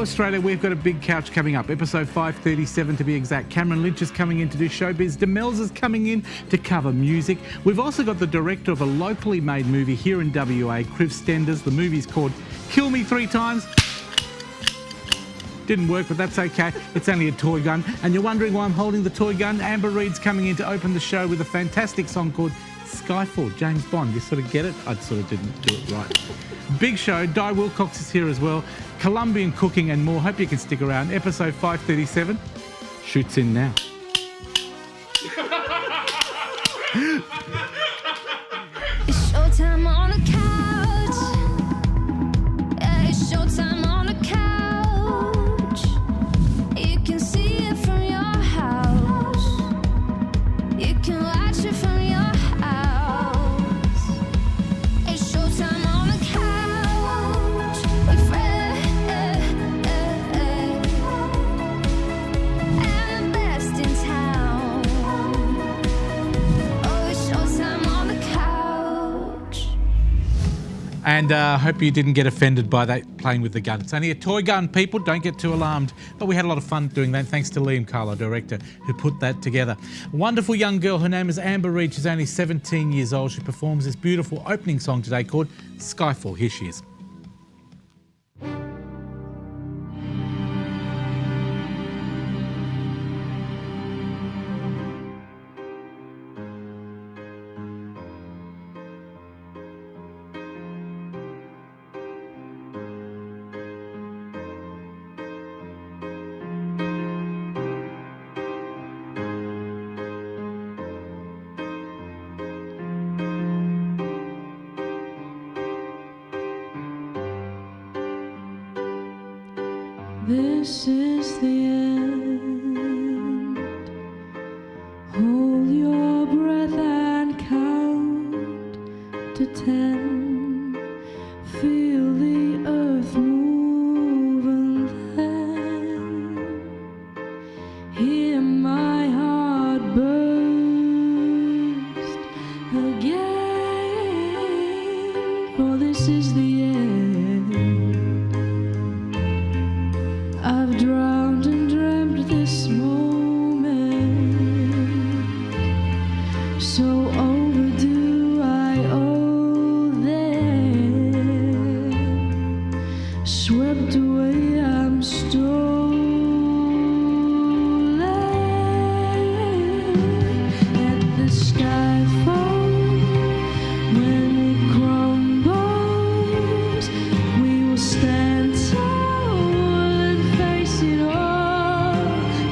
Australia, we've got a big couch coming up. Episode 537 to be exact. Cameron Lynch is coming in to do showbiz. Demelza's coming in to cover music. We've also got the director of a locally made movie here in WA, Kriv Stenders. The movie's called Kill Me 3 Times. Didn't work, but that's okay. It's only a toy gun. And you're wondering why I'm holding the toy gun? Amber Reid's coming in to open the show with a fantastic song called Skyfall, James Bond. You sort of get it? I sort of didn't do it right. Big show. Wilcox is here as well. Colombian cooking and more. Hope you can stick around. Episode 537 shoots in now. It's showtime on the couch. Yeah, it's showtime on the couch. You can see it from your house. You can watch it from your house. It's showtime on the couch with Fred and the best in town. Oh, it's showtime on the couch. And I hope you didn't get offended by that playing with the gun. It's only a toy gun, people. Don't get too alarmed. But we had a lot of fun doing that. Thanks to Liam Carlo, director, who put that together. A wonderful young girl. Her name is Amber Reid. She's only 17 years old. She performs this beautiful opening song today called Skyfall. Here she is. This is the end. Hold your breath and count to 10. Feel the earth move and then hear my heart burst again. For this is the end. I've drowned and dreamt this moment, so overdue I owe them. Swept away, I'm stolen. Let the sky fall when it crumbles. We will stand tall.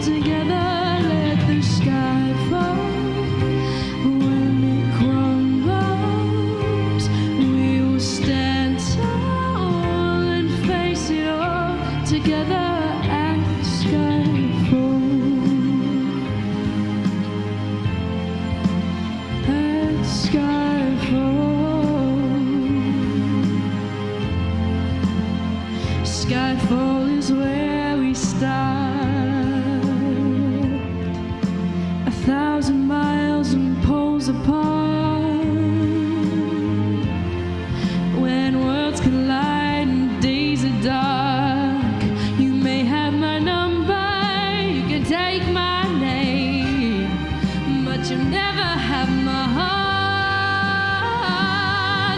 Together at Skyfall, at Skyfall. Skyfall is where we start, 1,000 miles and poles apart. When worlds collide and days are dark, take my name, but you never have my heart.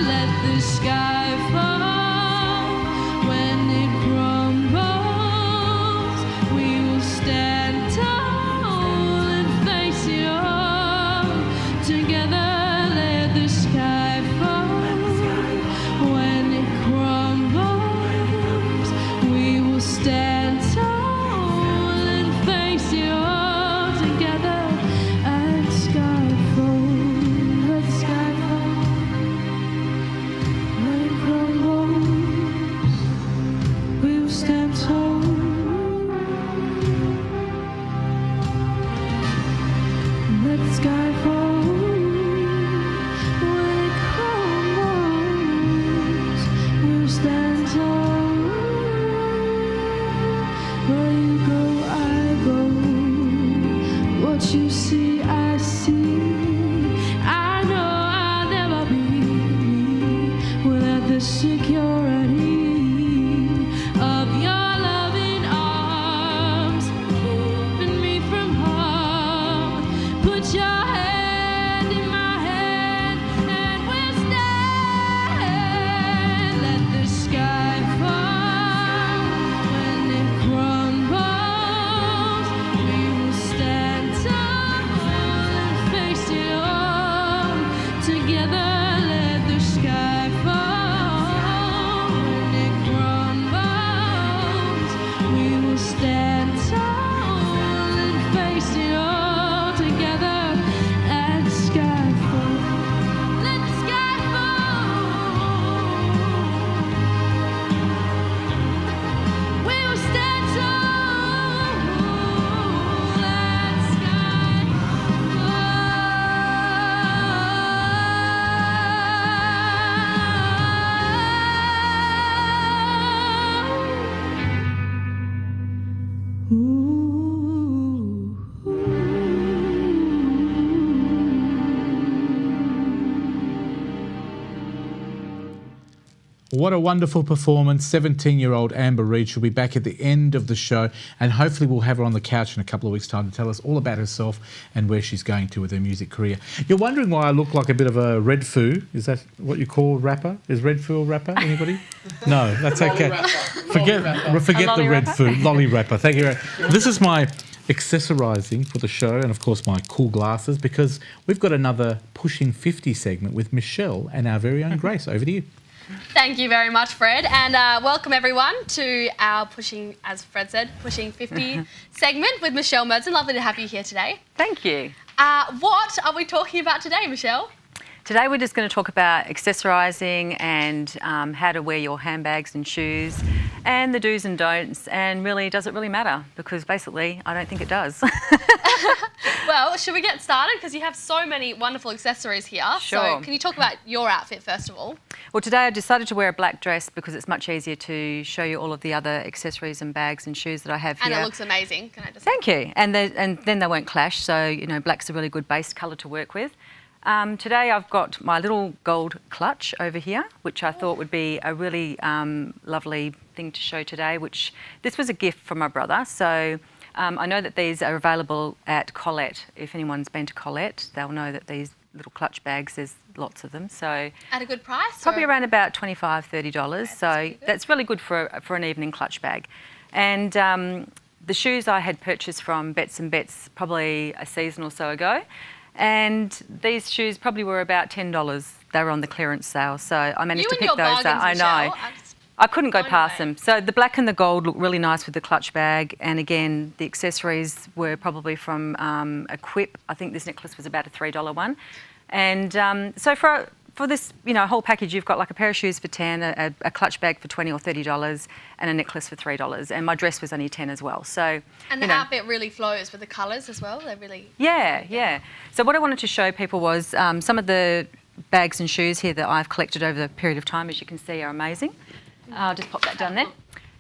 Let the sky fall when it crumbles. We will stand tall and face it all together. Let the sky fall when it crumbles. We will stand tall. You see, I see. I know I'll never be me without the security of your loving. What a wonderful performance. 17-year-old Amber Reid. She'll be back at the end of the show, and hopefully we'll have her on the couch in a couple of weeks' time to tell us all about herself and where she's going to with her music career. You're wondering why I look like a bit of a red foo. Is that what you call a rapper? Is red foo a rapper? Anybody? No, that's okay. Forget the red foo. Lolly rapper. Thank you. This is my accessorising for the show, and of course my cool glasses, because we've got another Pushing 50 segment with Michelle and our very own Grace. Over to you. Thank you very much, Fred, and welcome everyone to our Pushing, as Fred said, Pushing 50 segment with Michelle Merdzan. Lovely to have you here today. Thank you. What are we talking about today, Michelle? Today we're just going to talk about accessorising and how to wear your handbags and shoes and the do's and don'ts, and really, does it really matter? Because basically, I don't think it does. Well, should we get started? Because you have so many wonderful accessories here. Sure. So can you talk about your outfit first of all? Well, today I decided to wear a black dress because it's much easier to show you all of the other accessories and bags and shoes that I have here. And it looks amazing, can I just Thank you. And then they won't clash, so, you know, black's a really good base colour to work with. Today I've got my little gold clutch over here, which I thought would be a really lovely thing to show today, this was a gift from my brother. So I know that these are available at Colette. If anyone's been to Colette, they'll know that these little clutch bags, there's lots of them. So at a good price? Probably around about $25, $30. So that's really good for an evening clutch bag. And the shoes I had purchased from Bets and Bets probably a season or so ago. And these shoes probably were about $10. They were on the clearance sale, so I managed to pick those up. I know. I couldn't go past them. So the black and the gold look really nice with the clutch bag, and again, the accessories were probably from a Quip. I think this necklace was about a $3 one. And so for this, you know, whole package, you've got like a pair of shoes for $10, a clutch bag for $20 or $30, and a necklace for $3. And my dress was only $10 as well. So, and the outfit really flows with the colours as well. They're really yeah. So what I wanted to show people was some of the bags and shoes here that I've collected over the period of time. As you can see, are amazing. I'll just pop that down there.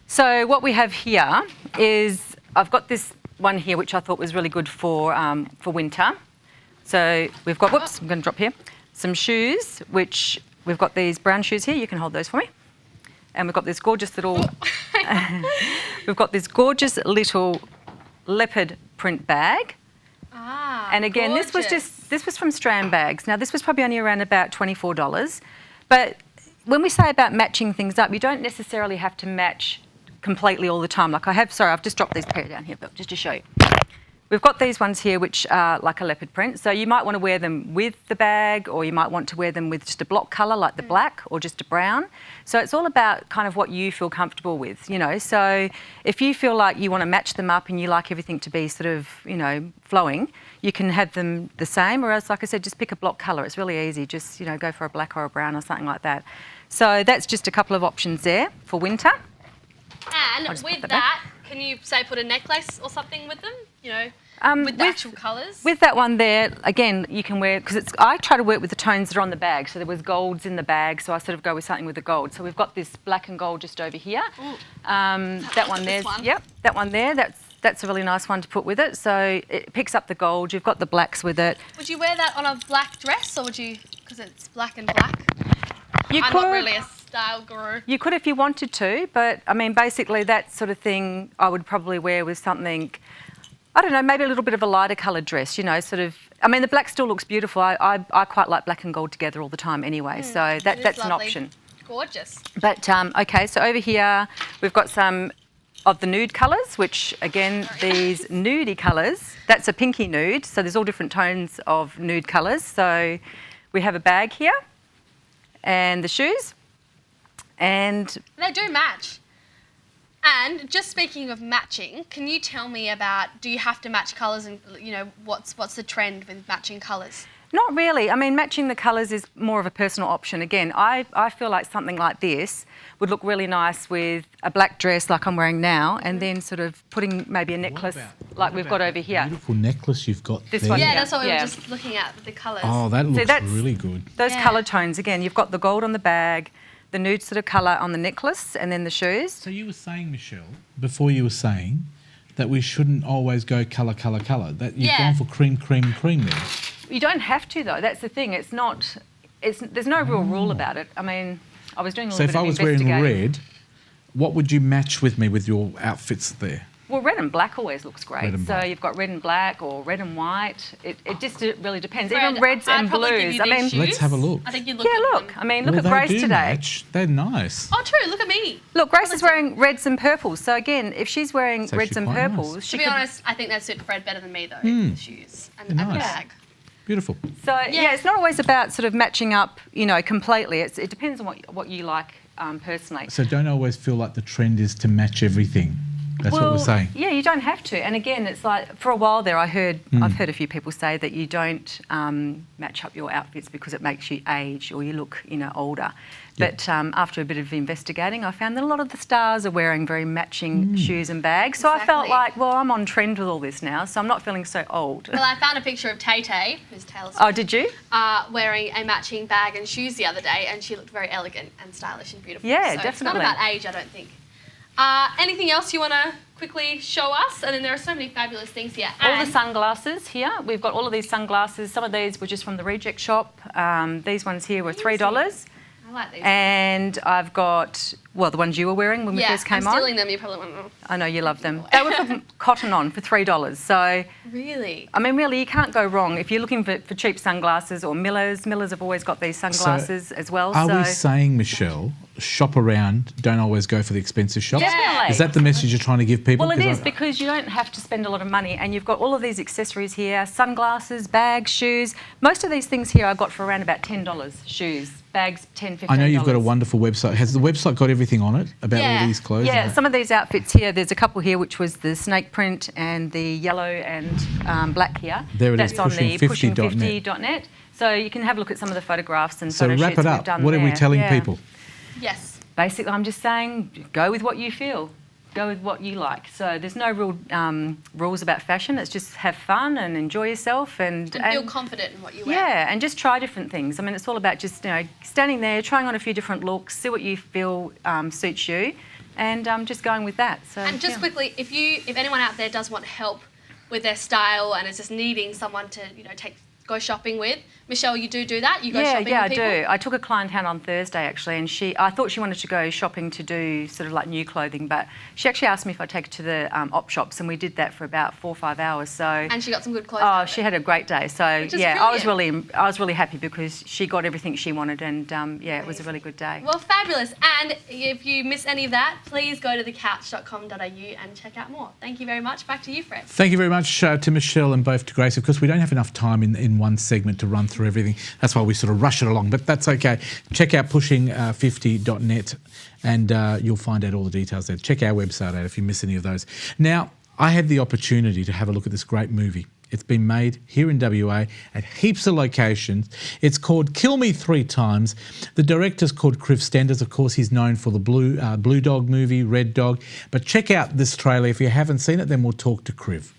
So what we have here is I've got this one here, which I thought was really good for winter. So we've got, whoops, I'm going to drop here. Some shoes, which we've got these brown shoes here. You can hold those for me. And we've got this gorgeous little, leopard print bag. And again, gorgeous. this was from Strand Bags. Now this was probably only around about $24, but when we say about matching things up, you don't necessarily have to match completely all the time. Like I've just dropped these pair down here, but just to show you. We've got these ones here which are like a leopard print. So you might want to wear them with the bag, or you might want to wear them with just a block colour like the black, or just a brown. So it's all about kind of what you feel comfortable with, you know. So if you feel like you want to match them up and you like everything to be sort of, you know, flowing, you can have them the same, or else, like I said, just pick a block colour. It's really easy. Just, you know, go for a black or a brown or something like that. So that's just a couple of options there for winter. And with that, can you say put a necklace or something with them? You know, with the actual colours? With that one there, again, you can wear, because I try to work with the tones that are on the bag. So there was golds in the bag, so I sort of go with something with the gold. So we've got this black and gold just over here. That one there, yep, that one there, that's a really nice one to put with it. So it picks up the gold, you've got the blacks with it. Would you wear that on a black dress, or would you, because it's black and black? I'm not really a style guru. You could if you wanted to, but I mean, basically that sort of thing I would probably wear with something, I don't know, maybe a little bit of a lighter coloured dress, you know, sort of. I mean, the black still looks beautiful. I quite like black and gold together all the time anyway, so that's an option. Gorgeous. But, okay, so over here we've got some of the nude colours, which, again, these nudie colours, that's a pinky nude, so there's all different tones of nude colours. So we have a bag here and the shoes, and they do match. And just speaking of matching, can you tell me about, do you have to match colours, and, you know, what's the trend with matching colours? Not really. I mean, matching the colours is more of a personal option. Again, I feel like something like this would look really nice with a black dress like I'm wearing now, and then sort of putting maybe a necklace like we've got over here. Beautiful necklace you've got this there. one. Yeah, that's what we were just looking at, the colours. Oh, that looks really good. Those colour tones, again, you've got the gold on the bag, the nude sort of colour on the necklace, and then the shoes. So you were saying, Michelle, before you were saying that we shouldn't always go colour, colour, colour. That you've Yeah. gone for cream, cream, cream there. You don't have to, though. That's the thing. It's not. There's no real rule about it. I mean, I was doing a So little if bit I of was wearing investigating. red, what would you match with me with your outfits there? Well, red and black always looks great. Red and So black. you've got red and black or red and white. It just really depends. Fred, Even reds I'd and probably give blues. you I mean, these shoes. Let's have a look. I think you look yeah, good in look. them. I mean, look Well, at Grace they do today. match. They're nice. Oh, true. Look at me. Look, Grace is Honestly. wearing reds and purples. So again, if she's wearing It's reds actually and quite nice. purples, To she be could. honest, I think that suit Fred better than me though. The shoes and the Nice. bag. Beautiful. So yeah, it's not always about sort of matching up, completely. It depends on what you like personally. So don't always feel like the trend is to match everything. That's what we're saying. Yeah, you don't have to. And again, it's like for a while there, I've heard a few people say that you don't match up your outfits because it makes you age or you look, older. Yep. But after a bit of investigating, I found that a lot of the stars are wearing very matching shoes and bags. So I felt Exactly. like, well, I'm on trend with all this now, so I'm not feeling so old. Well, I found a picture of Tay-Tay, who's Taylor Swift, Oh, did you? wearing a matching bag and shoes the other day, and she looked very elegant and stylish and beautiful. Yeah, so It's definitely. not about age, I don't think. Anything else you want to quickly show us? And then there are so many fabulous things here. All the And- sunglasses here. We've got all of these sunglasses. Some of these were just from the reject shop. These ones here were $3. I like these. And I've got, the ones you were wearing when we first came I'm on. stealing them. You probably want to know. I know you love them. They were from Cotton On for $3. So, Really? I mean, really, you can't go wrong. If you're looking for cheap sunglasses or Millers have always got these sunglasses as well. Are so we saying, Michelle, shop around, don't always go for the expensive shops? Definitely. Is that the message you're trying to give people? Well, it 'Cause is I- because you don't have to spend a lot of money and you've got all of these accessories here, sunglasses, bags, shoes. Most of these things here I got for around about $10. Shoes, bags, $10, $15. I know you've got a wonderful website. Has the website got everything on it about Yeah. all these clothes? Yeah, some of these outfits here, there's a couple here which was the snake print and the yellow and black here. There it is, That's on the pushing50.net. pushing50.net. So you can have a look at some of the photographs and So photo wrap sheets it that we've up. done What are we there. telling Yeah. people? Yes. Basically, I'm just saying, go with what you feel. Go with what you like. So there's no real rules about fashion. It's just have fun and enjoy yourself and feel confident in what you wear. yeah, and just try different things. I mean, it's all about just standing there, trying on a few different looks, see what you feel suits you, and just going with that. So And just quickly, if anyone out there does want help with their style and is just needing someone to go shopping with, Michelle, you do that? You go shopping yeah, with people? I do. I took a client out on Thursday actually, and I thought she wanted to go shopping to do sort of like new clothing, but she actually asked me if I'd take her to the op shops, and we did that for about 4 or 5 hours. So And she got some good clothes out oh, of she it. had a great day. So Which is yeah, brilliant. I was really happy because she got everything she wanted, and it was a really good day. Well, fabulous. And if you miss any of that, please go to thecouch.com.au and check out more. Thank you very much. Back to you, Fred. Thank you very much to Michelle and both to Grace. Of course, we don't have enough time in one segment to run through everything. That's why we sort of rush it along, but that's okay. Check out pushing50.net and you'll find out all the details there. Check our website out if you miss any of those. Now, I had the opportunity to have a look at this great movie. It's been made here in WA at heaps of locations. It's called Kill Me 3 Times. The director's called Kriv Stenders. Of course, he's known for the Blue Dog movie, Red Dog. But check out this trailer. If you haven't seen it, then we'll talk to Kriv.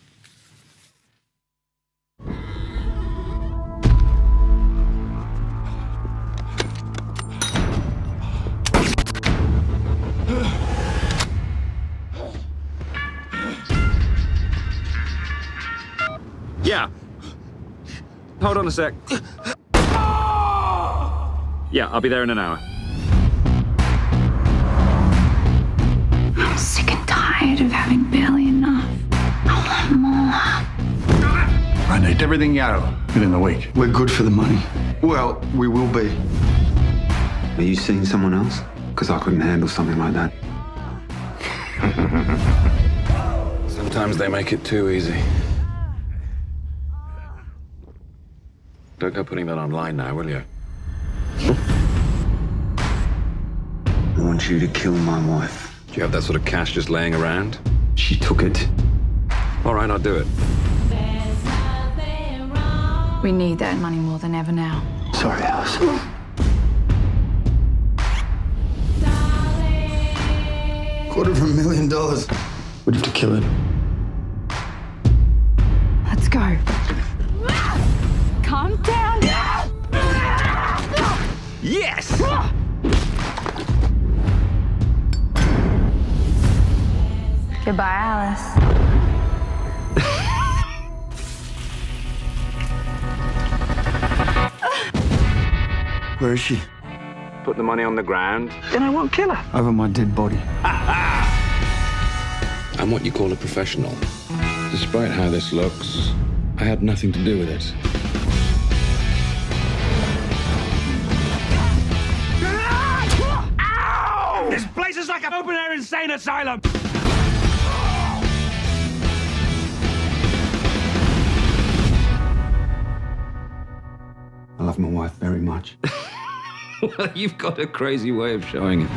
Yeah. Hold on a sec. Yeah, I'll be there in an hour. I'm sick and tired of having barely enough. I want more. I need everything out within the week. We're good for the money. Well, we will be. Are you seeing someone else? Because I couldn't handle something like that. Sometimes they make it too easy. Don't go putting that online now, will you? I want you to kill my wife. Do you have that sort of cash just laying around? She took it. All right, I'll do it. We need that money more than ever now. Sorry, Alice. $250,000. We'd have to kill it. Let's go. Calm down. Yes! Goodbye, Alice. Where is she? Put the money on the ground. Then I won't kill her. Over my dead body. I'm what you call a professional. Despite how this looks, I had nothing to do with it. Ow! This place is like an open-air insane asylum. I love my wife very much. Well, you've got a crazy way of showing it.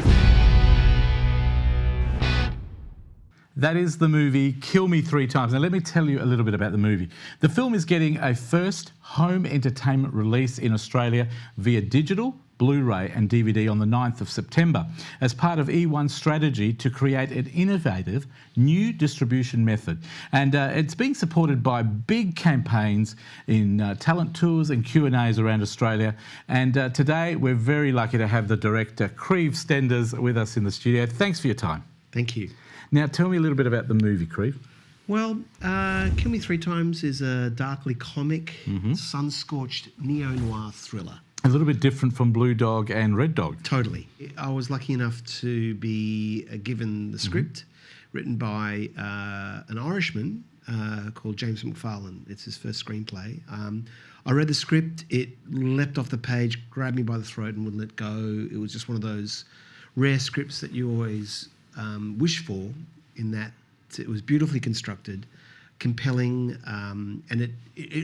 That is the movie Kill Me 3 Times. Now, let me tell you a little bit about the movie. The film is getting a first home entertainment release in Australia via digital, Blu-ray and DVD on the 9th of September as part of E1's strategy to create an innovative new distribution method. And it's being supported by big campaigns in talent tours and Q&As around Australia. And today we're very lucky to have the director, Kriv Stenders, with us in the studio. Thanks for your time. Thank you. Now, tell me a little bit about the movie, Kriv. Well, Kill Me 3 Times is a darkly comic, sun-scorched neo-noir thriller. A little bit different from Blue Dog and Red Dog. Totally. I was lucky enough to be given the script, written by an Irishman called James McFarlane. It's his first screenplay. I read the script, it leapt off the page, grabbed me by the throat and wouldn't let go. It was just one of those rare scripts that you always wish for, in that it was beautifully constructed, compelling, and it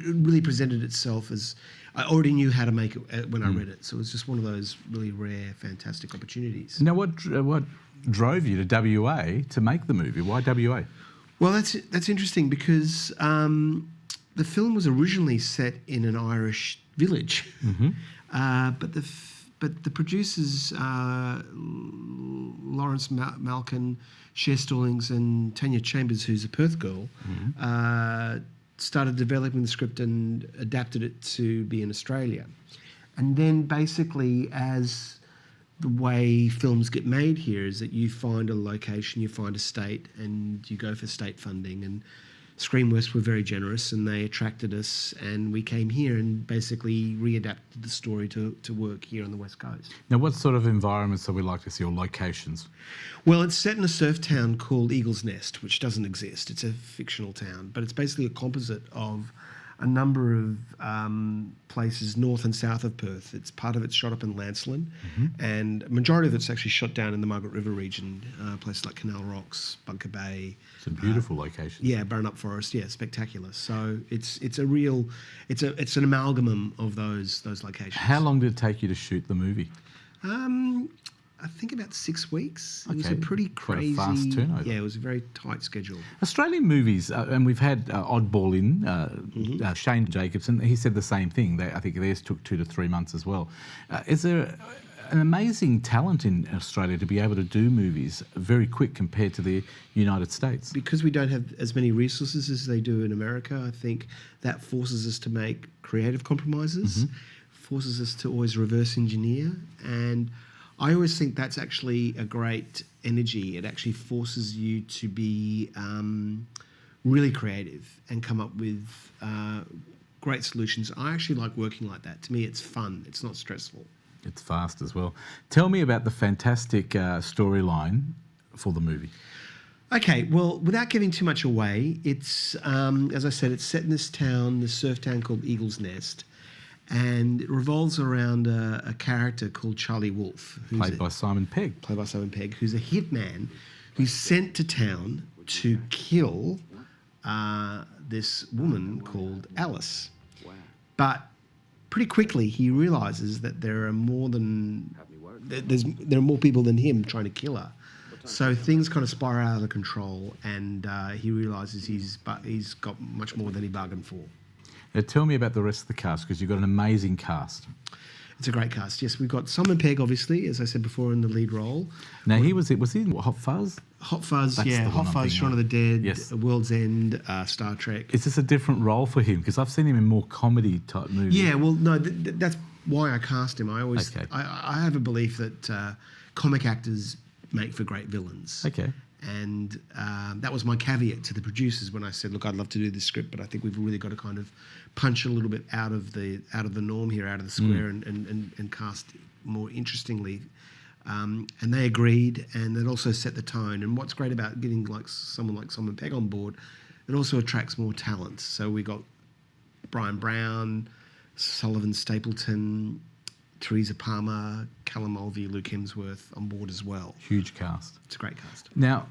really presented itself as... I already knew how to make it when I read it, so it was just one of those really rare, fantastic opportunities. Now, what drove you to WA to make the movie? Why WA? Well, that's interesting because the film was originally set in an Irish village, but the producers, Lawrence Malkin, Cher Stallings and Tanya Chambers, who's a Perth girl, started developing the script and adapted it to be in Australia. And then basically, as the way films get made here is that you find a location, you find a state, and you go for state funding. And Screenworks were very generous, and they attracted us, and we came here and basically readapted the story to work here on the West Coast. Now, what sort of environments are we like to see, or locations? Well, it's set in a surf town called Eagle's Nest, which doesn't exist. It's a fictional town, but it's basically a composite of a number of places north and south of Perth. It's part of it's shot up in Lancelin, and a majority of it's actually shot down in the Margaret River region, places like Canal Rocks, Bunker Bay. Some beautiful locations. Yeah, Burnup Forest. Yeah, spectacular. So it's an amalgam of those locations. How long did it take you to shoot the movie? I think about 6 weeks. Okay. It was a pretty crazy... Quite a fast turnover. Yeah, it was a very tight schedule. Australian movies, and we've had Oddball in, Shane Jacobson, he said the same thing. I think theirs took 2 to 3 months as well. Is there an amazing talent in Australia to be able to do movies very quick compared to the United States? Because we don't have as many resources as they do in America, I think that forces us to make creative compromises, forces us to always reverse engineer, and I always think that's actually a great energy. It actually forces you to be really creative and come up with great solutions. I actually like working like that. To me, it's fun. It's not stressful. It's fast as well. Tell me about the fantastic storyline for the movie. Okay, well, without giving too much away, it's, as I said, it's set in this town, this surf town called Eagle's Nest. And it revolves around a character called Charlie Wolfe. Played by Simon Pegg. Played by Simon Pegg, who's a hitman who's sent to town to kill this woman called Alice. But pretty quickly he realises that there are more people than him trying to kill her. So things kind of spiral out of control, and he realises he's got much more than he bargained for. Now, tell me about the rest of the cast, because you've got an amazing cast. It's a great cast. Yes, we've got Simon Pegg, obviously, as I said before, in the lead role. Now, was he in Hot Fuzz? Hot Fuzz, That's yeah. Hot Fuzz, Shaun of the Dead, yes. World's End, Star Trek. Is this a different role for him? Because I've seen him in more comedy type movies. Yeah, well, no, that's why I cast him. I have a belief that comic actors make for great villains. Okay. And that was my caveat to the producers when I said, look, I'd love to do this script, but I think we've really got to kind of punch a little bit out of the norm here, out of the square, and cast more interestingly. And they agreed, and it also set the tone. And what's great about getting someone like Simon Pegg on board, it also attracts more talent. So we got Brian Brown, Sullivan Stapleton, Teresa Palmer, Callum Mulvey, Luke Hemsworth on board as well. Huge cast. It's a great cast. Now,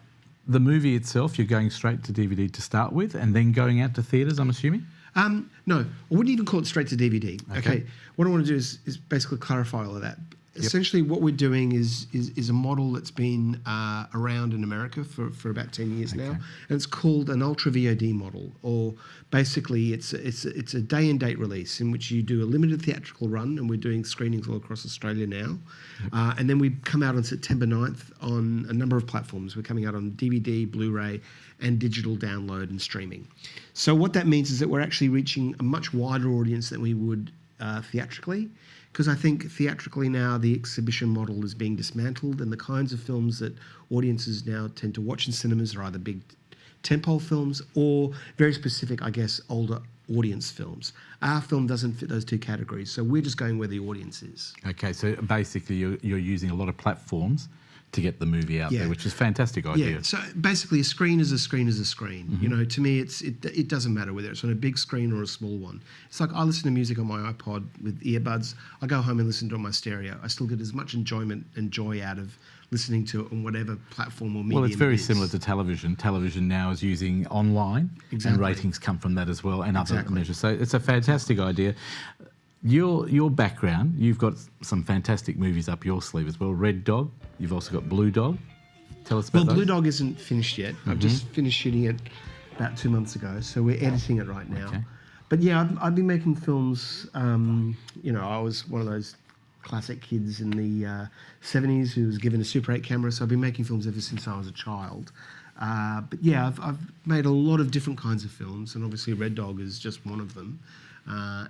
the movie itself, you're going straight to DVD to start with and then going out to theatres, I'm assuming? No, I wouldn't even call it straight to DVD. Okay. What I want to do is basically clarify all of that. Essentially, what we're doing is a model that's been around in America for about 10 years now, and it's called an Ultra VOD model, or basically it's a day and date release in which you do a limited theatrical run, and we're doing screenings all across Australia now, and then we come out on September 9th on a number of platforms. We're coming out on DVD, Blu-ray, and digital download and streaming. So what that means is that we're actually reaching a much wider audience than we would theatrically. Because I think theatrically now the exhibition model is being dismantled, and the kinds of films that audiences now tend to watch in cinemas are either big tentpole films or very specific, I guess, older audience films. Our film doesn't fit those two categories, so we're just going where the audience is. Okay, so basically you're using a lot of platforms to get the movie out there, which is a fantastic idea. Yeah, so basically a screen is a screen is a screen. You know, to me it doesn't matter whether it's on a big screen or a small one. It's like I listen to music on my iPod with earbuds. I go home and listen to it on my stereo. I still get as much enjoyment and joy out of listening to it on whatever platform or medium. Well, it's very it is. similar to television. Television now is using online, and ratings come from that as well, and other measures. So it's a fantastic idea. Your background, you've got some fantastic movies up your sleeve as well. Red Dog, you've also got Blue Dog. Tell us about those. Blue Dog isn't finished yet. I've just finished shooting it about 2 months ago, so we're editing it right now. Okay. But yeah, I've been making films. You know, I was one of those classic kids in the 70s who was given a Super 8 camera, so I've been making films ever since I was a child. But yeah, I've made a lot of different kinds of films, and obviously Red Dog is just one of them.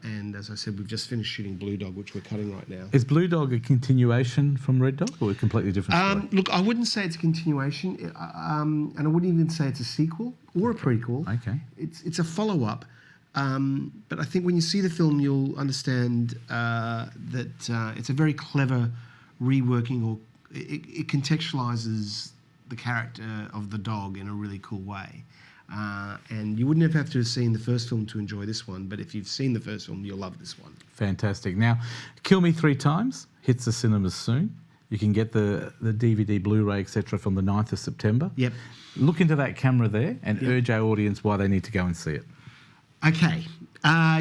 And as I said, we've just finished shooting Blue Dog, which we're cutting right now. Is Blue Dog a continuation from Red Dog, or a completely different story? Look, I wouldn't say it's a continuation, and I wouldn't even say it's a sequel or a prequel. Okay. It's a follow-up. But I think when you see the film, you'll understand that it's a very clever reworking, or it contextualises the character of the dog in a really cool way. And you wouldn't have to have seen the first film to enjoy this one, but if you've seen the first film, you'll love this one. Fantastic. Now, Kill Me 3 Times hits the cinemas soon. You can get the DVD, Blu-ray, etc. from the 9th of September. Yep. Look into that camera there and urge our audience why they need to go and see it. Okay.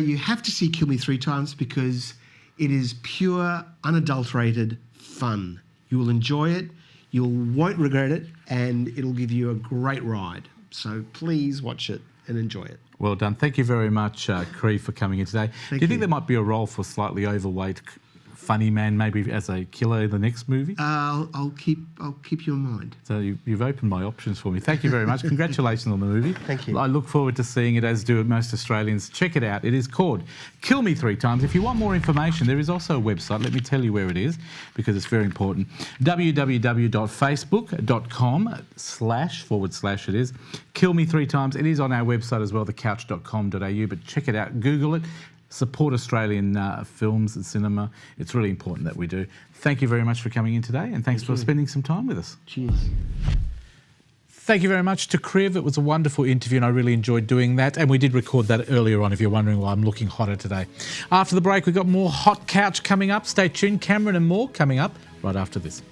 You have to see Kill Me 3 Times because it is pure, unadulterated fun. You will enjoy it, you won't regret it, and it'll give you a great ride. So please watch it and enjoy it. Well done. Thank you very much, Kriv, for coming in today. Do you think there might be a role for slightly overweight funny man, maybe as a killer in the next movie? I'll keep you in mind. So you've opened my options for me. Thank you very much. Congratulations on the movie. Thank you. I look forward to seeing it, as do most Australians. Check it out. It is called Kill Me 3 Times. If you want more information, there is also a website. Let me tell you where it is, because it's very important. www.facebook.com// it is Kill Me 3 Times. It is on our website as well, thecouch.com.au, but check it out. Google it. Support Australian films and cinema. It's really important that we do. Thank you very much for coming in today, and thanks for spending some time with us. Cheers. Thank you very much to Kriv. It was a wonderful interview, and I really enjoyed doing that. And we did record that earlier on, if you're wondering why I'm looking hotter today. After the break, we've got more Hot Couch coming up. Stay tuned. Cameron and more coming up right after this.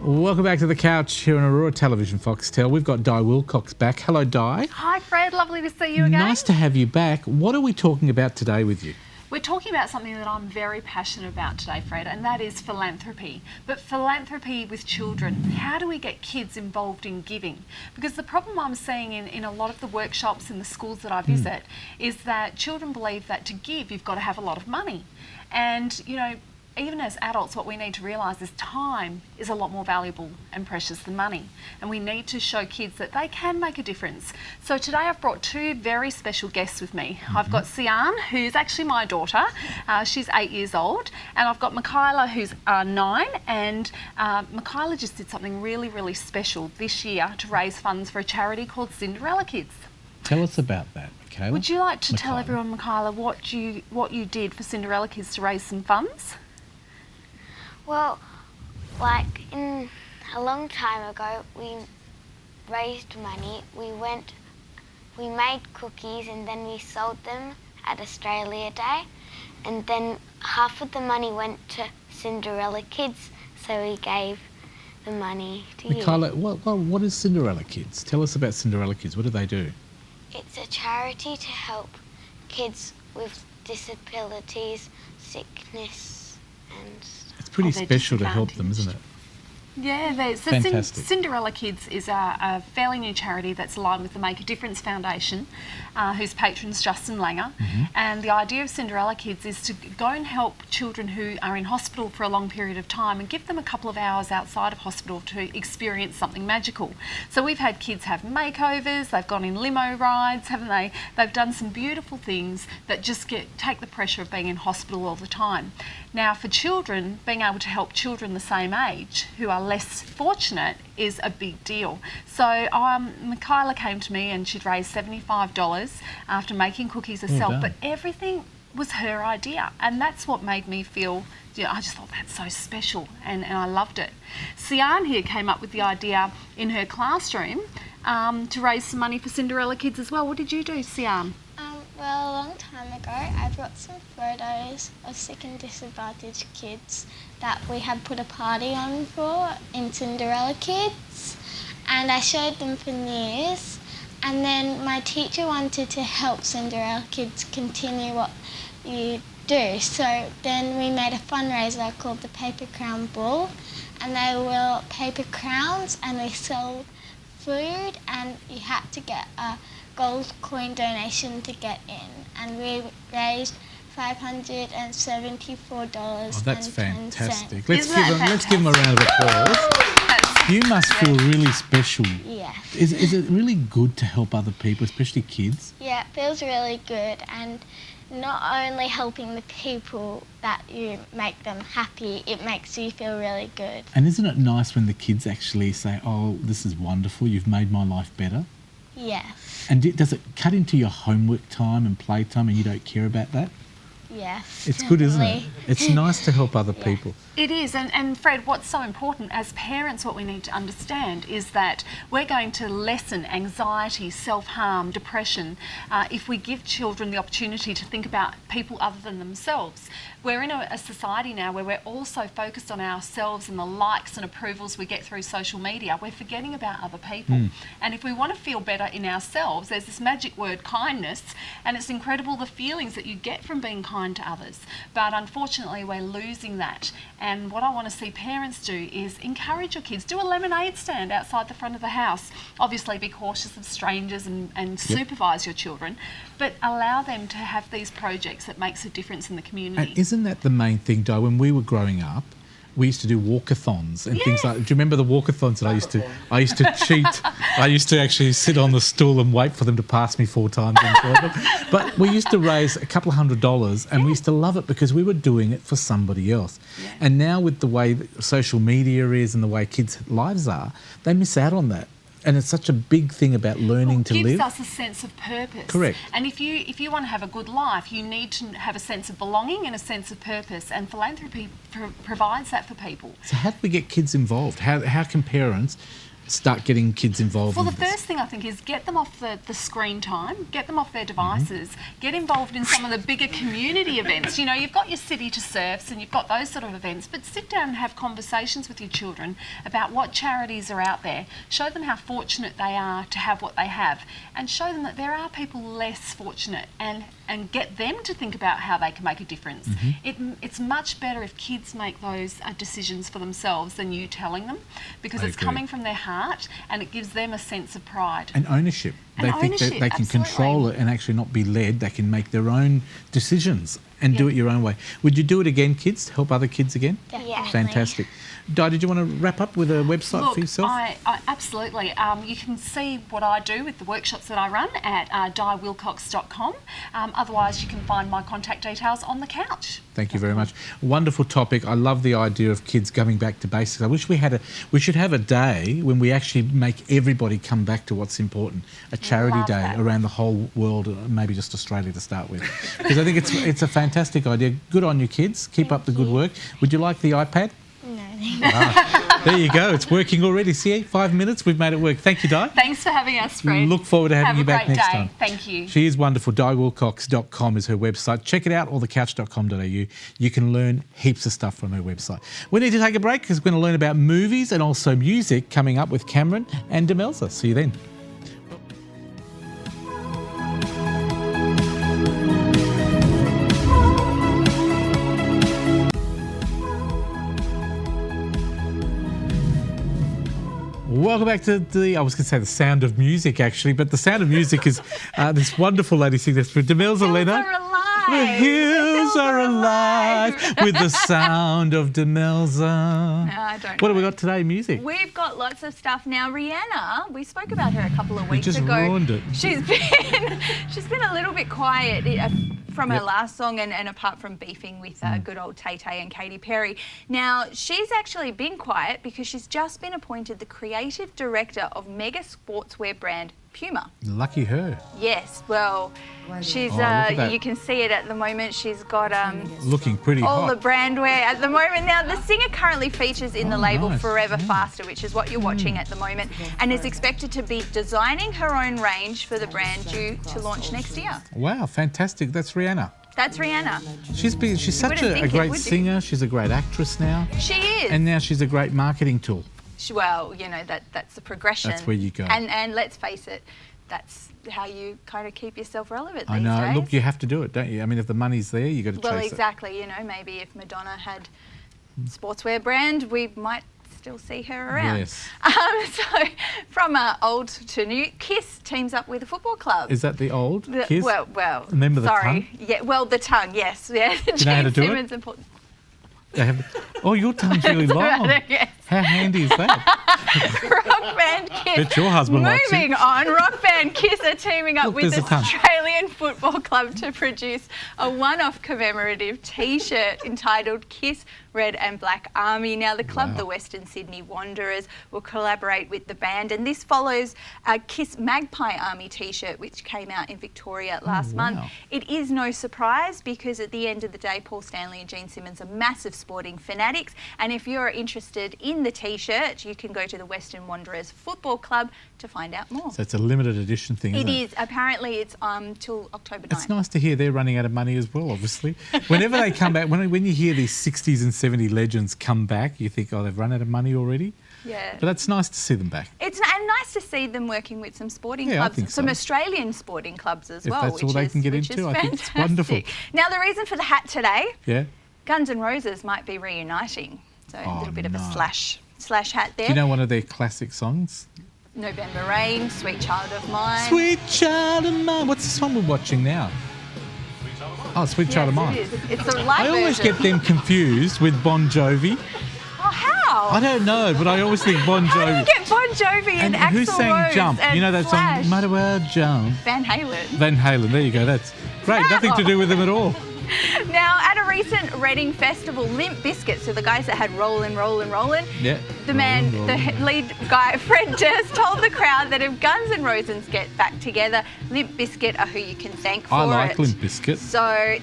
Welcome back to The Couch here on Aurora Television Foxtel. We've got Di Wilcox back. Hello, Di. Hi, Fred. Lovely to see you again. Nice to have you back. What are we talking about today with you? We're talking about something that I'm very passionate about today, Fred, and that is philanthropy. But philanthropy with children. How do we get kids involved in giving? Because the problem I'm seeing in a lot of the workshops in the schools that I visit is that children believe that to give, you've got to have a lot of money. And, you know, even as adults, what we need to realise is time is a lot more valuable and precious than money. And we need to show kids that they can make a difference. So today I've brought two very special guests with me. I've got Ciaan, who's actually my daughter. She's 8 years old. And I've got Michaela, who's 9. And Michaela just did something really, really special this year to raise funds for a charity called Cinderella Kids. Tell us about that, Michaela. Would you like to tell everyone, Michaela, what you did for Cinderella Kids to raise some funds? Well, like a long time ago, we raised money. We made cookies and then we sold them at Australia Day. And then half of the money went to Cinderella Kids, so we gave the money to Michaela, you. what is Cinderella Kids? Tell us about Cinderella Kids. What do they do? It's a charity to help kids with disabilities, sickness and stuff. It's pretty special to help them, isn't it? Yeah, so Fantastic. Cinderella Kids is a fairly new charity that's aligned with the Make a Difference Foundation, whose patron's Justin Langer. And the idea of Cinderella Kids is to go and help children who are in hospital for a long period of time and give them a couple of hours outside of hospital to experience something magical. So we've had kids have makeovers, they've gone in limo rides, haven't they? They've done some beautiful things that just take the pressure of being in hospital all the time. Now, for children, being able to help children the same age who are less fortunate is a big deal. So Michaela came to me and she'd raised $75 after making cookies herself, but everything was her idea, and that's what made me feel, I just thought that's so special, and I loved it. Ciaan here came up with the idea in her classroom to raise some money for Cinderella Kids as well. What did you do, Ciaan? Well, a long time ago, I brought some photos of sick and disadvantaged kids that we had put a party on for in Cinderella Kids, and I showed them for New Year's. And then my teacher wanted to help Cinderella Kids continue what you do, so then we made a fundraiser called the Paper Crown Ball, and they were paper crowns, and we sold food, and you had to get a gold coin donation to get in, and we raised $574. Oh, that's fantastic. Let's give them a round of applause. You must feel really special. Yeah. Is it really good to help other people, especially kids? Yeah, it feels really good, and not only helping the people that you make them happy, it makes you feel really good. And isn't it nice when the kids actually say, oh, this is wonderful, you've made my life better? Yes. And does it cut into your homework time and playtime and you don't care about that? Yes. It's good, isn't it? It's nice to help other people. It is, and Fred, what's so important as parents, what we need to understand is that we're going to lessen anxiety, self-harm, depression, if we give children the opportunity to think about people other than themselves. We're in a society now where we're also focused on ourselves and the likes and approvals we get through social media. We're forgetting about other people. And if we want to feel better in ourselves, there's this magic word, kindness, and it's incredible the feelings that you get from being kind to others. But unfortunately, we're losing that. And what I want to see parents do is encourage your kids. Do a lemonade stand outside the front of the house. Obviously, be cautious of strangers and supervise your children, but allow them to have these projects that makes a difference in the community. And isn't that the main thing, Di? When we were growing up, we used to do walkathons and things like. Do you remember the walkathons that I used to cheat? I used to actually sit on the stool and wait for them to pass me 4 times. But we used to raise a couple of $100, and we used to love it because we were doing it for somebody else. And now with the way that social media is and the way kids' lives are, they miss out on that. And it's such a big thing about learning to live. It gives us a sense of purpose. Correct. And if you want to have a good life, you need to have a sense of belonging and a sense of purpose. And philanthropy provides that for people. So how do we get kids involved? How can parents start getting kids involved? Well, the first thing I think is get them off the screen time, get them off their devices, get involved in some of the bigger community events. You know, you've got your city to surfs and you've got those sort of events, but sit down and have conversations with your children about what charities are out there. Show them how fortunate they are to have what they have, and show them that there are people less fortunate, and get them to think about how they can make a difference. It's much better if kids make those decisions for themselves than you telling them, because it's coming from their heart and it gives them a sense of pride. And ownership. they think that they can control it and actually not be led. They can make their own decisions and do it your own way. Would you do it again, kids? Help other kids again? Yeah. Fantastic. Di, did you want to wrap up with a website for yourself? I absolutely. You can see what I do with the workshops that I run at diwilcox.com. Otherwise, you can find my contact details on the couch. Thank you very much. Wonderful topic. I love the idea of kids coming back to basics. I wish we should have a day when we actually make everybody come back to what's important. A charity day around the whole world, maybe just Australia to start with. Because I think it's a fantastic idea. Good on you, kids. Keep up the good work. Would you like the iPad? There you go. It's working already. See, 5 minutes. We've made it work. Thank you, Di. Thanks for having us, Fred. Look forward to having you back next time. Thank you. She is wonderful. DiWilcox.com is her website. Check it out, or thecouch.com.au. You can learn heaps of stuff from her website. We need to take a break because we're going to learn about movies and also music coming up with Cameron and Demelza. See you then. Welcome back to I was going to say the sound of music, actually, but the sound of music is this wonderful lady singing this for Demelza Leonard. The hills are alive with the sound of Demelza. No, I don't What have we got today, music? We've got lots of stuff now. Rihanna, we spoke about her a couple of weeks just ago. ruined it. She's been a little bit quiet from her last song and apart from beefing with good old Tay-Tay and Katy Perry. Now, she's actually been quiet because she's just been appointed the creative director of mega sportswear brand Puma. Lucky her. Yes, well, she's you can see it at the moment. She's got looking pretty all hot. the brand wear at the moment. Now, the singer currently features in the label Forever Faster, which is what you're watching at the moment, and is expected to be designing her own range for the brand due to launch next year. Wow, fantastic. That's Rihanna. That's Rihanna. She's such a great singer. She's a great actress now. She is. And now she's a great marketing tool. Well, you know, that's the progression. That's where you go. And let's face it, that's how you kind of keep yourself relevant these I know. days. Look, you have to do it, don't you? I mean, if the money's there, you got to chase it. Well, exactly. You know, maybe if Madonna had sportswear brand, we might still see her around. Yes. So, from old to new, Kiss teams up with a football club. Is that the old Kiss? Well. Remember the tongue? Yeah. Well, the tongue. Yes. Yeah. Do you know how to do Simmons it? And Oh, your tongue's really long. Yes. How handy is that? Rock band Kiss. Bet your husband likes it. Moving on, rock band Kiss are teaming up with there's a tongue. Australian Football Club to produce a one-off commemorative T-shirt entitled Kiss Red and Black Army. Now, the club, the Western Sydney Wanderers, will collaborate with the band, and this follows a Kiss Magpie Army T-shirt, which came out in Victoria last month. It is no surprise because at the end of the day, Paul Stanley and Gene Simmons are massive sporting fanatics, and if you're interested in the T-shirt, you can go to the Western Wanderers Football Club to find out more. So it's a limited edition thing, isn't it? It is. Apparently, it's till October 9th. It's nice to hear they're running out of money as well, obviously. Whenever they come back, when you hear these 60s and 70s legends come back, you think, oh, they've run out of money already? Yeah. But that's nice to see them back. It's and nice to see them working with some sporting Yeah, I clubs, think some so. Australian sporting clubs as If well. that's all they can get into, I think it's wonderful. Now, the reason for the hat today, Yeah? Guns N' Roses might be reuniting. So a little bit of a slash hat there. Do you know one of their classic songs? November Rain, Sweet Child of Mine. Sweet Child of Mine. What's this one we're watching now? Oh, Sweet Child of Mine. It is. It's a live I always version. get them confused with Bon Jovi. Oh, how? I don't know, but I always think Bon Jovi. How do you get Bon Jovi and Axl who sang Rose Jump? and You know that Flash? song, Might Well Jump? Van Halen. Van Halen, there you go. That's great. Nothing to do with them at all. Now, at a recent Reading festival, Limp Bizkit, so the guys that had Rollin', Rollin', Rollin', Yeah. the lead guy, Fred Durst, told the crowd that if Guns N' Roses get back together, Limp Bizkit are who you can thank for I like it. Limp Bizkit. So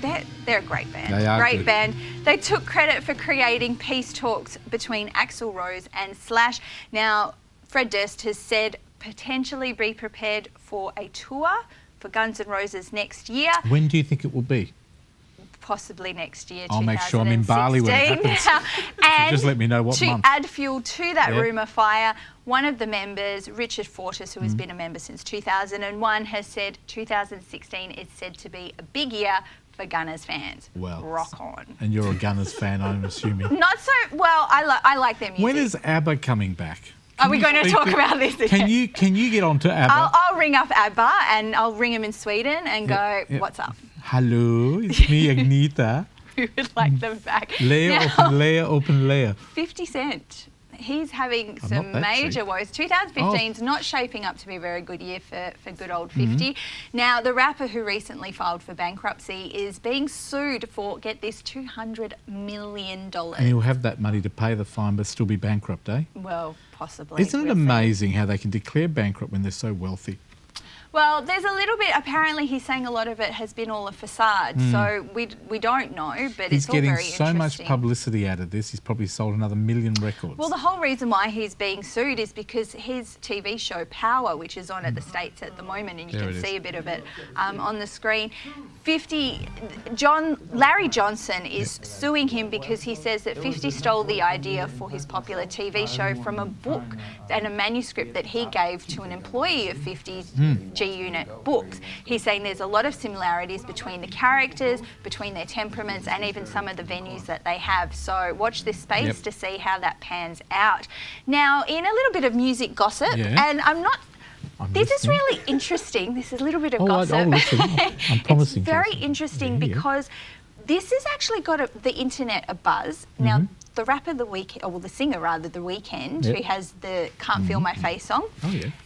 they're a great band. They are great good. band. They took credit for creating peace talks between Axl Rose and Slash. Now, Fred Durst has said potentially be prepared for a tour for Guns N' Roses next year. When do you think it will be? Possibly next year, I'll make sure I'm in Bali when it happens. And just let me know what to month. add fuel to that Yeah. rumour fire, one of the members, Richard Fortus, who has been a member since 2001, has said 2016 is said to be a big year for Gunners fans. Well, rock on. And you're a Gunners fan, I'm assuming. Not so well. I like their music. When is ABBA coming back? Are we going to talk about this again? Can you get on to ABBA? I'll ring up ABBA and I'll ring them in Sweden and go, what's up? Hello, it's me, Agneta. We would like them back. Leia, open layer. 50 Cent. He's having I'm some not that major cheap. woes. 2015's not shaping up to be a very good year for good old 50. Now, the rapper who recently filed for bankruptcy is being sued for, get this, $200 million. And he'll have that money to pay the fine but still be bankrupt, eh? Well, possibly. Isn't it amazing how they can declare bankrupt when they're so wealthy? Well, there's a little bit, apparently he's saying a lot of it has been all a facade, so we don't know, but He's it's all very getting interesting. so much publicity out of this, he's probably sold another 1 million records. Well, the whole reason why he's being sued is because his TV show Power, which is on at the States at the moment, and you There can it see is. a bit of it on the screen. Larry Johnson is suing him because he says that 50 stole the idea for his popular TV show from a book and a manuscript that he gave to an employee of 50's G-Unit Books. He's saying there's a lot of similarities between the characters, between their temperaments, and even some of the venues that they have. So watch this space to see how that pans out. Now, in a little bit of music gossip, and this is really interesting. This is a little bit of gossip. I'll listen. I'm promising. It's very interesting because this has actually got the internet a buzz. Now, the rapper The Weeknd, or well, the singer rather, The Weeknd, who has the Can't Feel My Face song,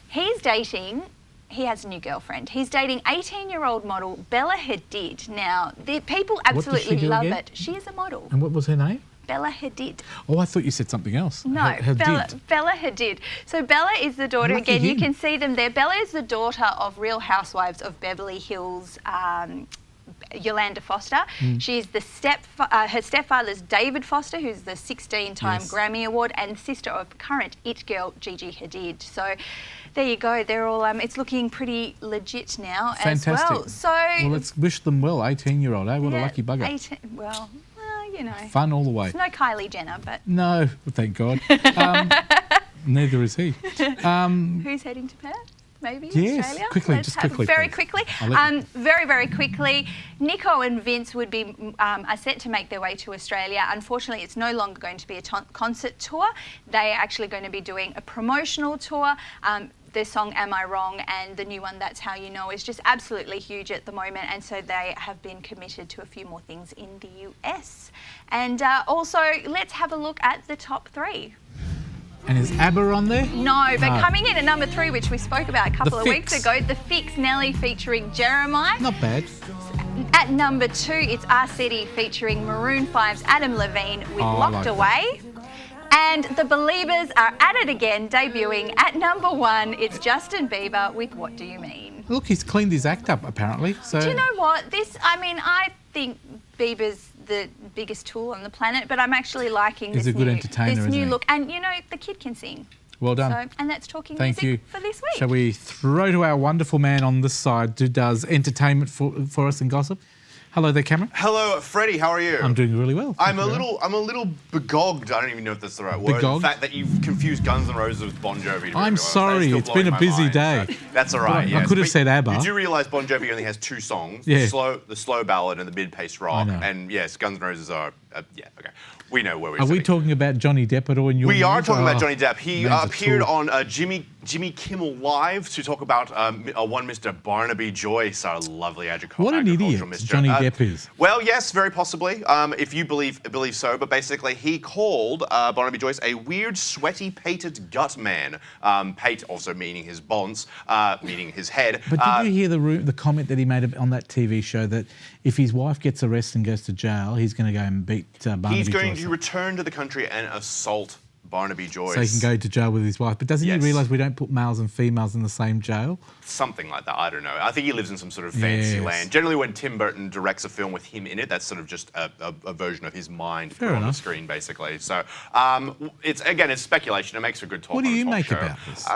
he's dating. He has a new girlfriend. He's dating 18-year-old model Bella Hadid. Now, the people absolutely love it. She is a model. And what was her name? Bella Hadid. Oh, I thought you said something else. No, Hadid. Bella Hadid. So Bella is the daughter, Lucky again, you him. can see them there. Bella is the daughter of Real Housewives of Beverly Hills, Yolanda Foster. She's the her stepfather's David Foster, who's the 16-time Grammy Award, and sister of current It girl Gigi Hadid. So there you go. They're all. It's looking pretty legit now as well. So let's wish them well. 18-year-old, eh? What a lucky bugger. 18. Well, you know. Fun all the way. It's no Kylie Jenner, but No, thank God. Neither is he. Who's heading to Perth? Maybe Yes, Australia? quickly, just quickly, Very please. quickly. I'll let you. Very quickly. Nico and Vince would be are set to make their way to Australia. Unfortunately, it's no longer going to be a concert tour. They are actually going to be doing a promotional tour. Their song Am I Wrong and the new one That's How You Know is just absolutely huge at the moment, and so they have been committed to a few more things in the US. And also, let's have a look at the top 3. And is ABBA on there? No, but coming in at number 3, which we spoke about a couple of Fix. weeks ago, The Fix, Nelly featuring Jeremiah. Not bad. At number 2, it's Our City featuring Maroon 5's Adam Levine with Locked Away. And The Believers are at it again, debuting at number 1. It's Justin Bieber with What Do You Mean? Look, he's cleaned his act up, apparently. So. Do you know what? I think Bieber's the biggest tool on the planet, but I'm actually liking He's a good entertainer, this isn't new he? look. And, you know, the kid can sing. Well done. So, and that's talking Thank music you. for this week. Shall we throw to our wonderful man on this side who does entertainment for us and gossip? Hello there, Cameron. Hello, Freddie. How are you? I'm doing really well. I'm a little begogged. I don't even know if that's the right word. Begogged? The fact that you've confused Guns N' Roses with Bon Jovi. I'm sorry. It's been a busy day. That's all right. I could have said ABBA. You do realise Bon Jovi only has 2 songs: Yeah. the slow ballad and the mid-paced rock. I know. And yes, Guns N' Roses are. Okay. We know where we're. Are we talking about Johnny Depp at all in your We are news? talking about Johnny Depp. He man's a appeared tool. on Jimmy Kimmel Live to talk about one Mr. Barnaby Joyce, our lovely What an idiot Johnny Depp is. Well, yes, very possibly, if you believe so. But basically, he called Barnaby Joyce a weird, sweaty, pated gut man. Pate also meaning his bonds, meaning his head. But did you hear the comment that he made on that TV show that if his wife gets arrested and goes to jail, he's going to go and beat Barnaby He's going Joyce to return to the country and assault Barnaby Joyce. so he can go to jail with his wife. But doesn't he realise we don't put males and females in the same jail? Something like that. I don't know. I think he lives in some sort of fancy Yes. land. Generally, when Tim Burton directs a film with him in it, that's sort of just a version of his mind Fair put on the enough. screen, basically. So it's speculation. It makes for good talk. What do on a you talk make show. about this?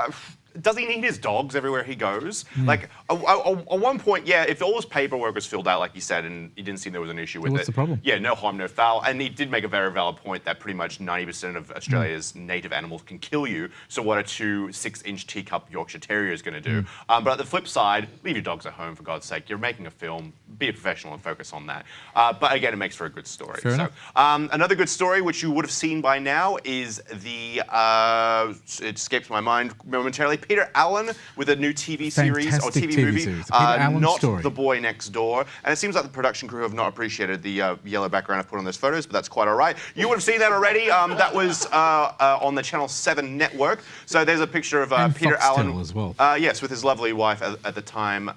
does he need his dogs everywhere he goes? Like, at one point, yeah, if all his paperwork was filled out, like you said, and he didn't seem there was an issue with What's it. the problem? Yeah, no harm, no foul. And he did make a very valid point that pretty much 90% of Australia's native animals can kill you. So what are 2 6-inch teacup Yorkshire Terriers going to do? But at the flip side, leave your dogs at home, for God's sake. You're making a film. Be a professional and focus on that. But again, it makes for a good story. Fair enough. Another good story, which you would have seen by now, is it escapes my mind momentarily, Peter Allen with a new TV series or Fantastic TV TV movie, series. The Peter Allen Not story. The Boy Next Door. And it seems like the production crew have not appreciated the yellow background I've put on those photos, but that's quite all right. You would have seen that already. That was on the Channel 7 network. So there's a picture of And Peter Foxtel Allen. as well. Yes, with his lovely wife at the time.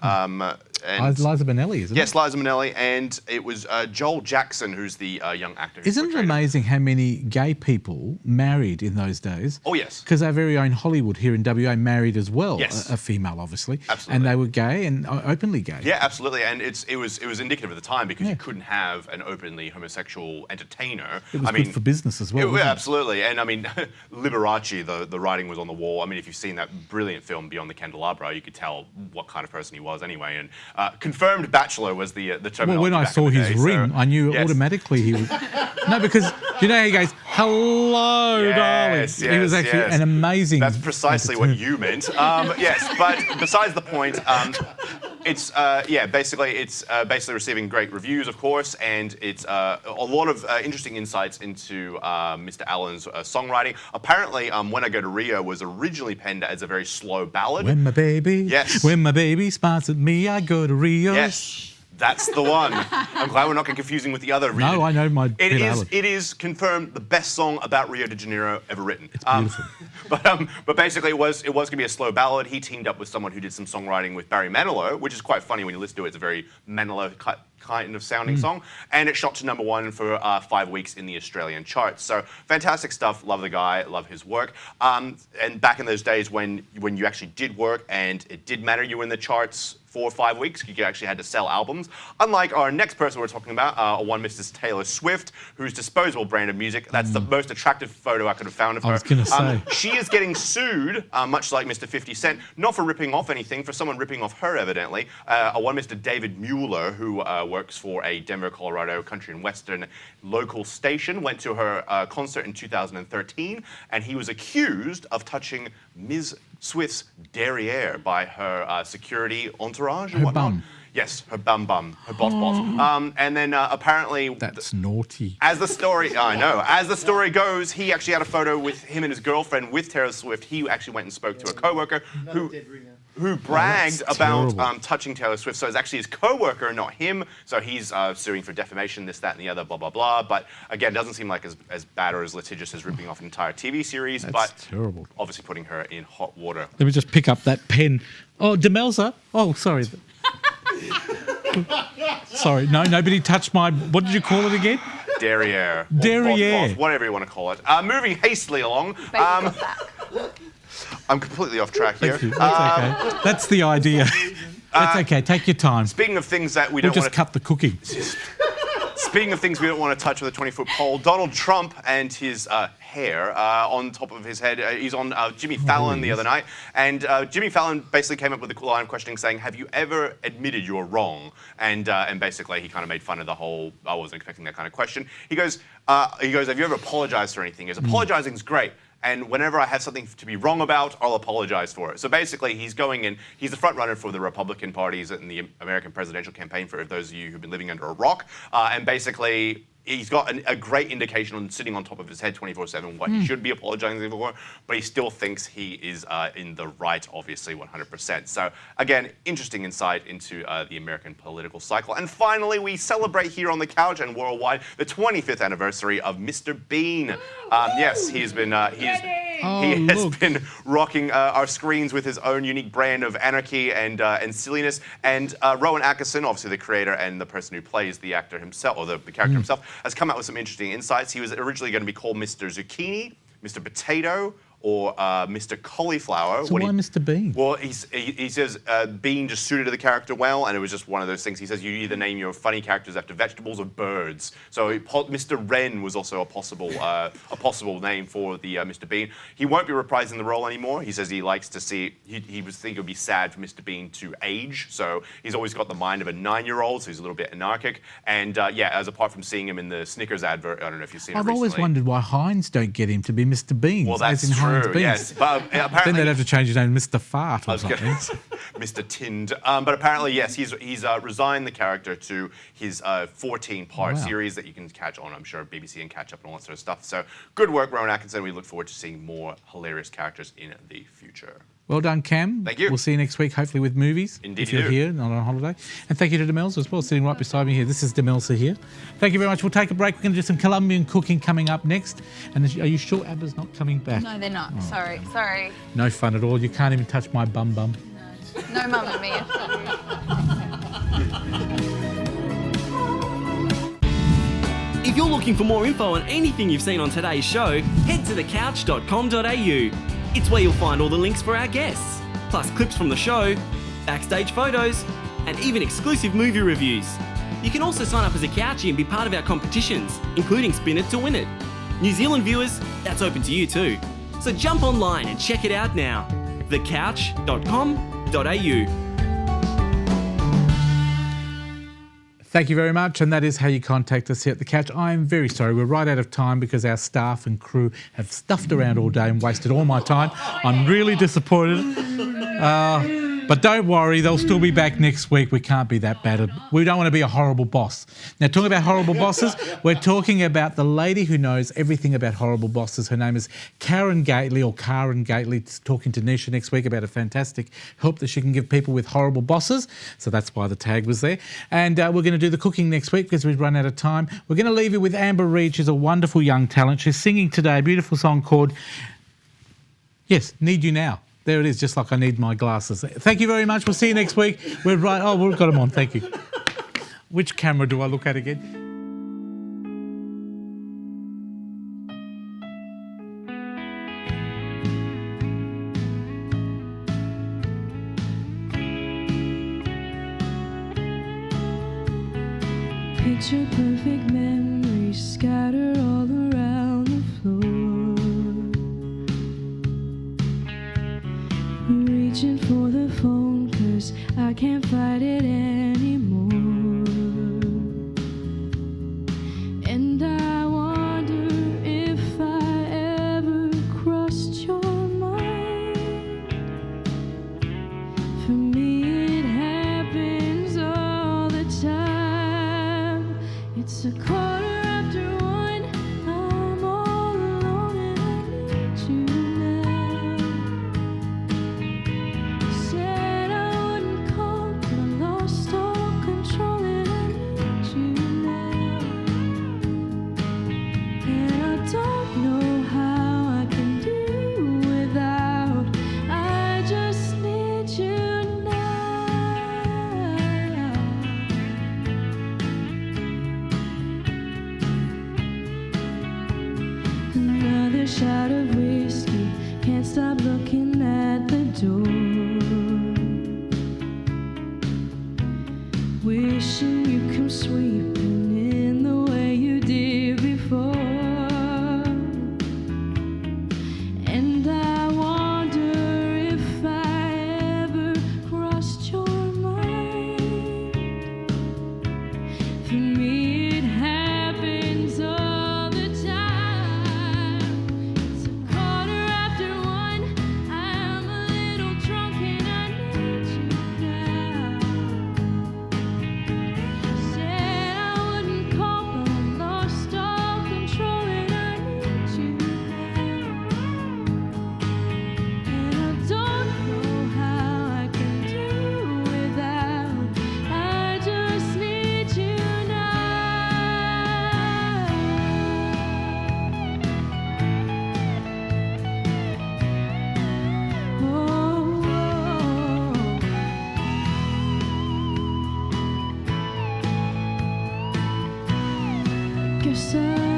Liza Minnelli, isn't it? Yes, Liza Minnelli, and it was Joel Jackson, who's the young actor. who Isn't it portrayed him. amazing how many gay people married in those days? Oh, yes. Because our very own Hollywood here in WA married as well. Yes. A female, obviously. Absolutely. And they were gay and openly gay. Yeah, absolutely, and it was indicative of the time because you couldn't have an openly homosexual entertainer. It was good for business as well. wasn't it? Absolutely, and I mean, Liberace, the writing was on the wall. I mean, if you've seen that brilliant film Beyond the Candelabra, you could tell what kind of person he was anyway. And confirmed bachelor was the terminology. Well, when I back saw in the his day, ring, so, I knew yes. automatically he was. No, because you know how he goes, "Hello, darling." He was actually an amazing. That's precisely what you meant. Yes, but besides the point, it's basically receiving great reviews, of course, and it's a lot of interesting insights into Mr. Allen's songwriting. Apparently, When I Go to Rio was originally penned as a very slow ballad. When my baby sponsors me, I go to Rio. Yes. That's the one. I'm glad we're not getting confusing with the other. No, I know my. It is confirmed the best song about Rio de Janeiro ever written. It's beautiful. But basically it was going to be a slow ballad. He teamed up with someone who did some songwriting with Barry Manilow, which is quite funny when you listen to it. It's a very Manilow kind of sounding song, and it shot to #1 for 5 weeks in the Australian charts. So fantastic stuff. Love the guy. Love his work. And back in those days when you actually did work and it did matter, you were in the charts 4 or 5 weeks. You actually had to sell albums. Unlike our next person we're talking about, one Mrs. Taylor Swift, whose disposable brand of music. That's the most attractive photo I could have found of her. I was going to say. She is getting sued, much like Mr. 50 Cent, not for ripping off anything, for someone ripping off her, evidently. One Mr. David Mueller, who works for a Denver, Colorado country and western local station, went to her concert in 2013, and he was accused of touching Ms. Swift's derriere by her security entourage and Her whatnot. bum. Yes, her bum, her boss. And then apparently... That's naughty. As the story, I know. As the story goes, he actually had a photo with him and his girlfriend with Taylor Swift. He actually went and spoke to a coworker who bragged about touching Taylor Swift. So it's actually his coworker, not him. So he's suing for defamation, this, that, and the other, blah, blah, blah. But again, doesn't seem like as bad or as litigious as ripping off an entire TV series. That's but terrible. Obviously putting her in hot water. Let me just pick up that pen. Oh, Demelza. Oh, sorry. Sorry, no, nobody touched my. What did you call it again? Derriere. Derriere. Boss, whatever you want to call it. Moving hastily along. I'm completely off track here. Thank you. That's okay. That's the idea. That's okay. Take your time. Speaking of things that we We'll don't want just cut the cooking. Speaking of things we don't want to touch with a 20-foot pole, Donald Trump and his hair on top of his head. He's on Jimmy Fallon the other night, and Jimmy Fallon basically came up with a line of questioning saying, "Have you ever admitted you're wrong?" And basically he kind of made fun of the whole. I wasn't expecting that kind of question. He goes, "Have you ever apologized for anything?" He goes, "Apologizing's great. And whenever I have something to be wrong about, I'll apologize for it." So basically, he's going in, he's the front runner for the Republican parties in the American presidential campaign, for those of you who've been living under a rock. And basically, he's got a great indication on sitting on top of his head 24/7 what he should be apologizing for, but he still thinks he is in the right, obviously, 100%. So again, interesting insight into the American political cycle. And finally, we celebrate here on the couch and worldwide the 25th anniversary of Mr. Bean. Yes, he has been been rocking our screens with his own unique brand of anarchy and silliness. And Rowan Atkinson, obviously the creator and the person who plays the actor himself, or the character himself, has come out with some interesting insights. He was originally going to be called Mr. Zucchini, Mr. Potato, or Mr. Cauliflower. So why Mr. Bean? Well, he says Bean just suited the character well, and it was just one of those things. He says you either name your funny characters after vegetables or birds. So Mr. Wren was also a possible name for the Mr. Bean. He won't be reprising the role anymore. He says he likes to see. He was thinking it would be sad for Mr. Bean to age. So he's always got the mind of a 9-year-old. So he's a little bit anarchic. And as apart from seeing him in the Snickers advert, I don't know if you've seen it recently. I've always wondered why Heinz don't get him to be Mr. Bean. Well, that's as in Heinz true. Beans. Yes, but apparently then they'd have to change his name to Mr. Fart or something. Mr. Tinned. But apparently, yes, he's resigned the character to his 14-part series that you can catch on, I'm sure, BBC and catch up and all that sort of stuff. So good work, Rowan Atkinson. We look forward to seeing more hilarious characters in the future. Well done, Cam. Thank you. We'll see you next week, hopefully with movies. Indeed if you're you do. here, not on holiday. And thank you to Demelza as well, sitting right beside me here. This is Demelza here. Thank you very much. We'll take a break. We're going to do some Colombian cooking coming up next. And are you sure Abba's not coming back? No, they're not. Sorry. No fun at all. You can't even touch my bum. No Mamma Mia. If you're looking for more info on anything you've seen on today's show, head to thecouch.com.au. It's where you'll find all the links for our guests, plus clips from the show, backstage photos, and even exclusive movie reviews. You can also sign up as a Couchie and be part of our competitions, including Spin It to Win It. New Zealand viewers, that's open to you too. So jump online and check it out now. thecouch.com.au. Thank you very much, and that is how you contact us here at The Couch. I'm very sorry, we're right out of time because our staff and crew have stuffed around all day and wasted all my time. I'm really disappointed. But don't worry, they'll still be back next week. We can't be that bad. We don't want to be a horrible boss. Now, talking about horrible bosses, we're talking about the lady who knows everything about horrible bosses. Her name is Karen Gately, talking to Nisha next week about a fantastic help that she can give people with horrible bosses. So that's why the tag was there. And we're going to do the cooking next week because we've run out of time. We're going to leave you with Amber Reid. She's a wonderful young talent. She's singing today a beautiful song called, Need You Now. There it is, just like I need my glasses. Thank you very much. We'll see you next week. We've got them on. Thank you. Which camera do I look at again? Picture perfect memories scattered all around the floor. Reaching for the phone 'cause I can't fight it anymore. And I wonder if I ever crossed your mind. For me it happens all the time. It's a quarter after one, I'm all alone and I need you now. Said I wouldn't call, but I lost all control and I need you now. And I don't know how I can do without, I just need you now. Another shot of whiskey, can't stop looking at the door. Wishing you come sweeping in the way you did before. And I wonder if I ever crossed your mind. For me it happens all the time. It's a quarter after one, I'm a little drunk and I need you now. Said I wouldn't call, but I lost all control and I need you now. And I don't know how I can do without, I just need you now. Guess I